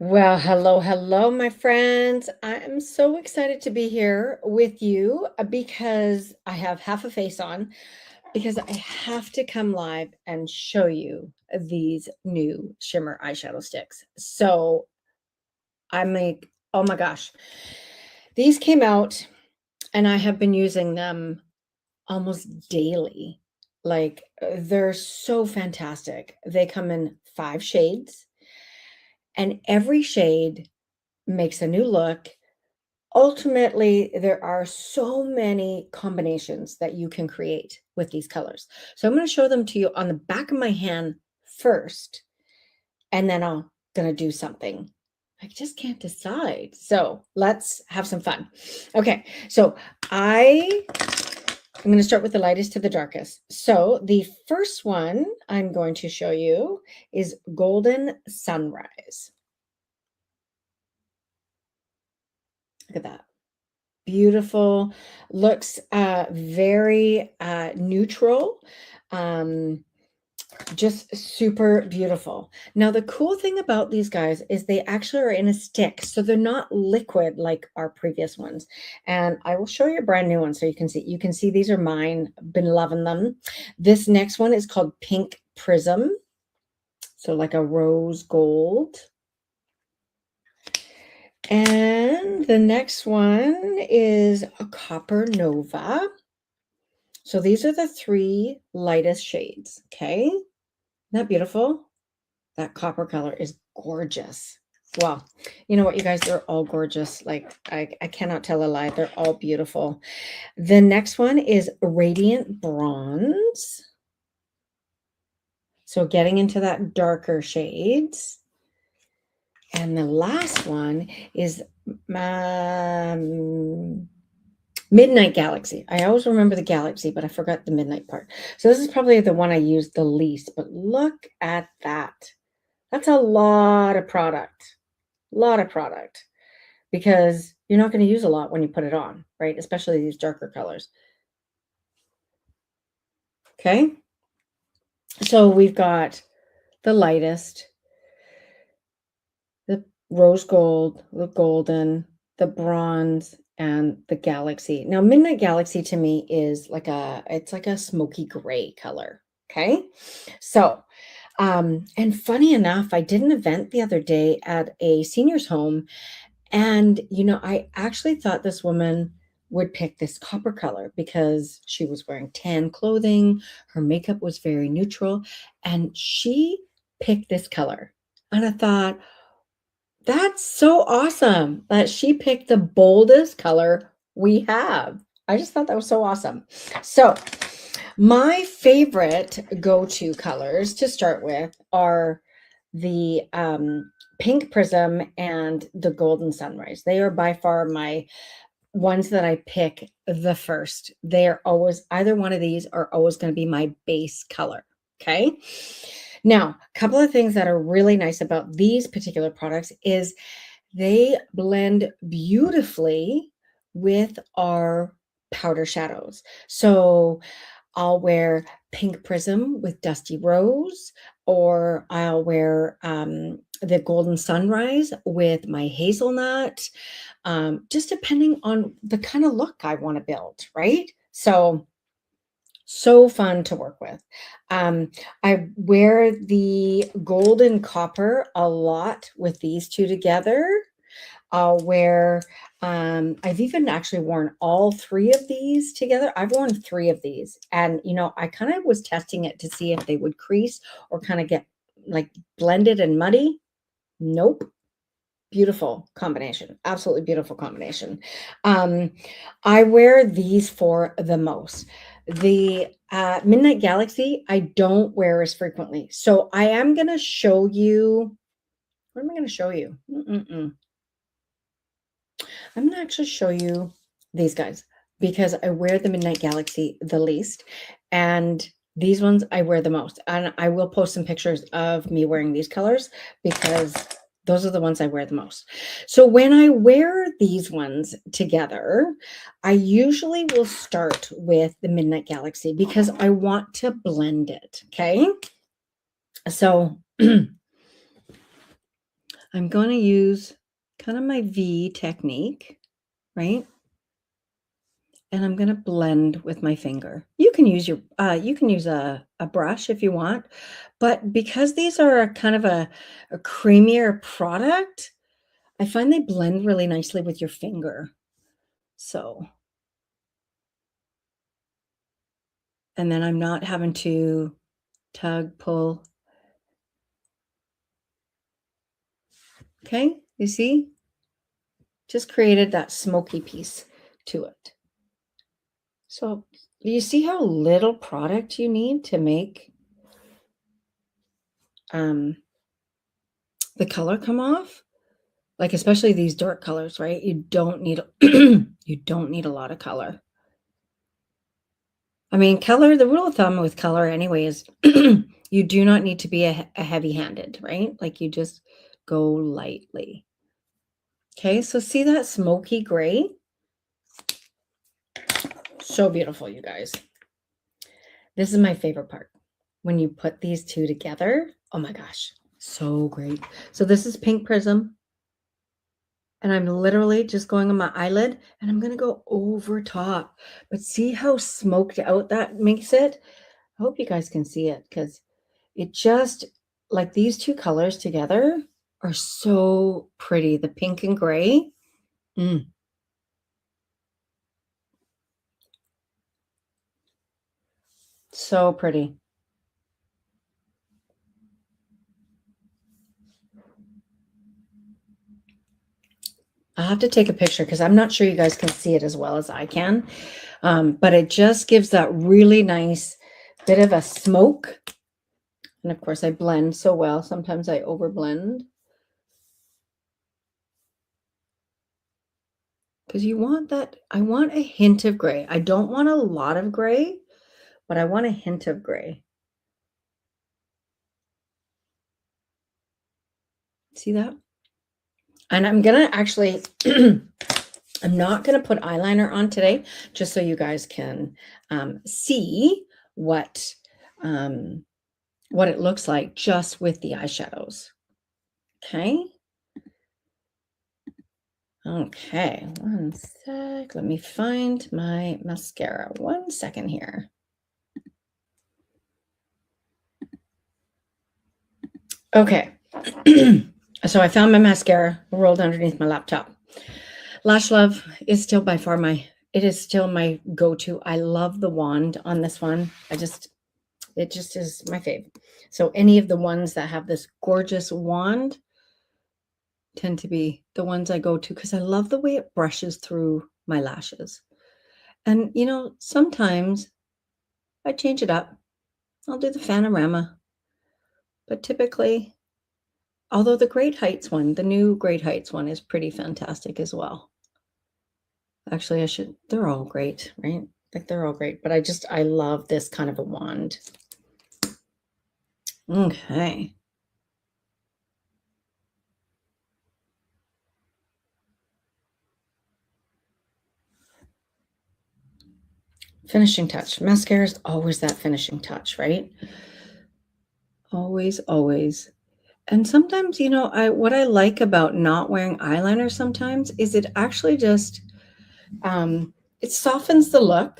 Well, hello, hello, my friends. I am so excited to be here with you because I have half a face on because I have to come live and show you these new shimmer eyeshadow sticks. So I'm like, oh my gosh, these came out and I have been using them almost daily. Like, they're so fantastic. They come in 5 shades, and every shade makes a new look. Ultimately, there are so many combinations that you can create with these colors. So I'm going to show them to you on the back of my hand first, and then I'm going to do something. I just can't decide. So let's have some fun. Okay, so I'm going to start with the lightest to the darkest. So the first one I'm going to show you is Golden Sunrise. Look at that. Beautiful, looks very neutral, um, just super beautiful. Now, the cool thing about these guys is they actually are in a stick, so they're not liquid like our previous ones. And I will show you a brand new one so you can see. You can see these are mine. Been loving them. This next one is called Pink Prism, so like a rose gold. And the next one is a Copper Nova. So these are the 3 lightest shades, okay? Isn't that beautiful? That copper color is gorgeous. Well, you know what, you guys, they're all gorgeous. Like, I cannot tell a lie. They're all beautiful. The next one is Radiant Bronze. So getting into that darker shades. And the last one is Midnight Galaxy. I always remember the galaxy, but I forgot the midnight part. So this is probably the one I use the least, but look at that. That's a lot of product. Lot of product. Because you're not going to use a lot when you put it on, right? Especially these darker colors. Okay. So we've got the lightest, the rose gold, the golden, the bronze, and the galaxy. Now, Midnight Galaxy to me is like it's like a smoky gray color. Okay. So, and funny enough, I did an event the other day at a senior's home, and I actually thought this woman would pick this copper color because she was wearing tan clothing, her makeup was very neutral, and she picked this color. And I thought, that's so awesome that she picked the boldest color we have. I just thought that was so awesome. So, my favorite go-to colors to start with are the Pink Prism and the Golden Sunrise. They are by far my ones that I pick the first. They are always, either one of these are always going to be my base color. Okay. Now, a couple of things that are really nice about these particular products is they blend beautifully with our powder shadows. So I'll wear Pink Prism with Dusty Rose, or I'll wear the Golden Sunrise with my hazelnut, just depending on the kind of look I want to build, right? So fun to work with. I wear the gold and copper a lot with these two together. I'll wear, I've even actually worn all 3 of these together. I've worn 3 of these, and I kind of was testing it to see if they would crease or kind of get like blended and muddy. Nope. Beautiful combination. Absolutely beautiful combination. I wear these for the most. The Midnight Galaxy, I don't wear as frequently. So I am going to show you. What am I going to show you? I'm going to actually show you these guys because I wear the Midnight Galaxy the least. And these ones I wear the most. And I will post some pictures of me wearing these colors because those are the ones I wear the most. So when I wear these ones together, I usually will start with the Midnight Galaxy because I want to blend it. Okay. So I'm going to use kind of my V technique, right? And I'm going to blend with my finger. You can use a brush if you want, but because these are a kind of a creamier product, I find they blend really nicely with your finger. So, and then I'm not having to tug, pull. Okay, you see? Just created that smoky piece to it. So, you see how little product you need to make um, the color come off? Like, especially these dark colors, right? You don't need you don't need a lot of color. I mean, color, the rule of thumb with color anyway is you do not need to be a heavy-handed, right? Like you just go lightly. Okay, so see that smoky gray? So beautiful, you guys. This is my favorite part. When you put these two together, oh my gosh, so great. So this is Pink Prism. And I'm literally just going on my eyelid and I'm going to go over top. But see how smoked out that makes it? I hope you guys can see it because it just, like these two colors together are so pretty. The pink and gray. Mm, so pretty. I'll have to take a picture because I'm not sure you guys can see it as well as I can. But it just gives that really nice bit of a smoke. And of course, I blend so well. Sometimes I overblend. Because you want that, I want a hint of gray. I don't want a lot of gray, but I want a hint of gray. See that? And I'm going to actually, I'm not going to put eyeliner on today, just so you guys can see um, what it looks like just with the eyeshadows. Okay. Okay, one sec. Let me find my mascara. 1 second here. Okay. So I found my mascara rolled underneath my laptop. Lash Love is still by far it is still my go-to. I love the wand on this one. It just is my fave. So any of the ones that have this gorgeous wand tend to be the ones I go to because I love the way it brushes through my lashes. And sometimes I change it up. I'll do the Panorama. But typically, although the new Great Heights one is pretty fantastic as well. Actually, they're all great, right? Like they're all great, but I love this kind of a wand. Okay. Finishing touch. Mascara is always that finishing touch, right? Always, always. And sometimes, what I like about not wearing eyeliner sometimes is it actually just it softens the look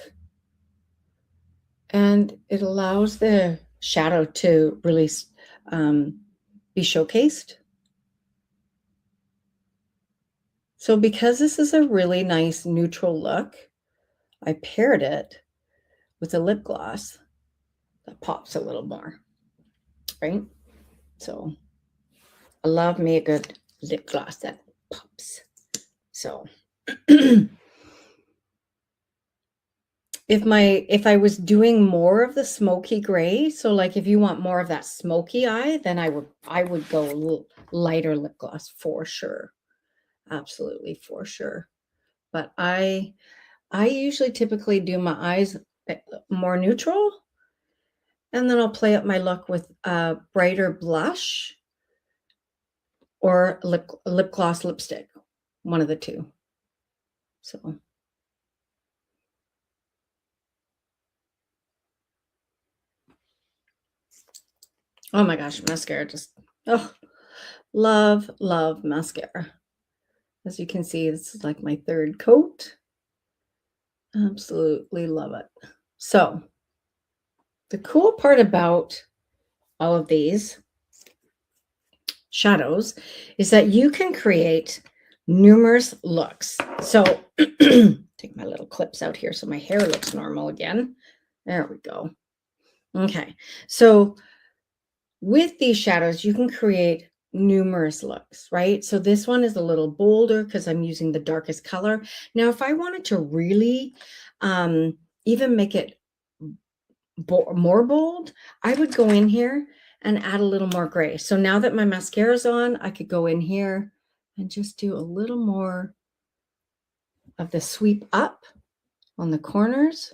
and it allows the shadow to really be showcased. So because this is a really nice neutral look, I paired it with a lip gloss that pops a little more, right? So I love me a good lip gloss that pops. So if I was doing more of the smoky gray, so like if you want more of that smoky eye, then I would go a little lighter lip gloss for sure. Absolutely for sure. But I usually typically do my eyes more neutral, and then I'll play up my look with a brighter blush or lip gloss lipstick, one of the two. So oh my gosh, mascara just Love, love mascara. As you can see, this is like my third coat. Absolutely love it. So the cool part about all of these shadows is that you can create numerous looks. So take my little clips out here so my hair looks normal again. There we go. Okay. So with these shadows, you can create numerous looks, right? So this one is a little bolder because I'm using the darkest color. Now, if I wanted to really even make it more bold, I would go in here and add a little more gray. So now that my mascara is on, I could go in here and just do a little more of the sweep up on the corners.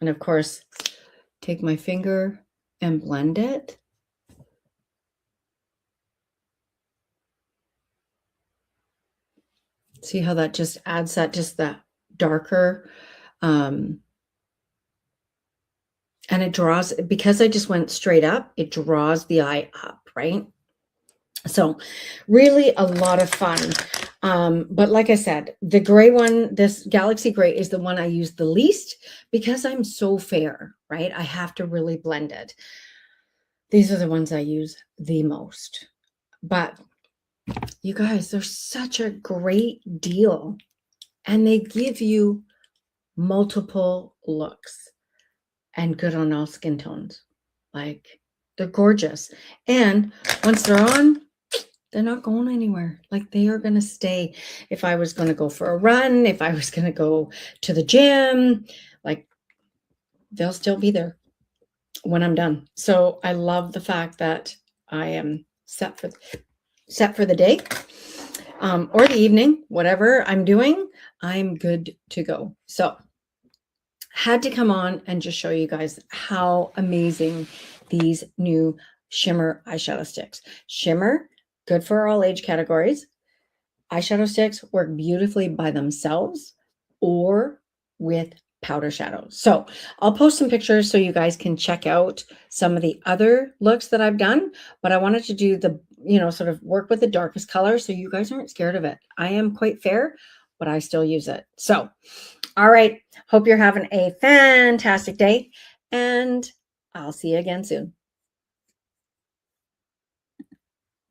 And of course, take my finger and blend it. See how that just adds that darker, and it draws, because I just went straight up, it draws the eye up, right? So really a lot of fun. But like I said, the gray one, this Galaxy Gray, is the one I use the least because I'm so fair, right? I have to really blend it. These are the ones I use the most. But you guys, they're such a great deal. And they give you multiple looks and good on all skin tones. Like, they're gorgeous. And once they're on, they're not going anywhere. Like, they are going to stay. If I was going to go for a run, if I was going to go to the gym, like, they'll still be there when I'm done. So I love the fact that I am set for the day, or the evening, whatever I'm doing, I'm good to go. So had to come on and just show you guys how amazing these new Shimmer eyeshadow sticks. Shimmer, good for all age categories. Eyeshadow sticks work beautifully by themselves or with powder shadows. So I'll post some pictures so you guys can check out some of the other looks that I've done, but I wanted to do the, sort of work with the darkest color so you guys aren't scared of it. I am quite fair, but I still use it. So, all right. Hope you're having a fantastic day, and I'll see you again soon.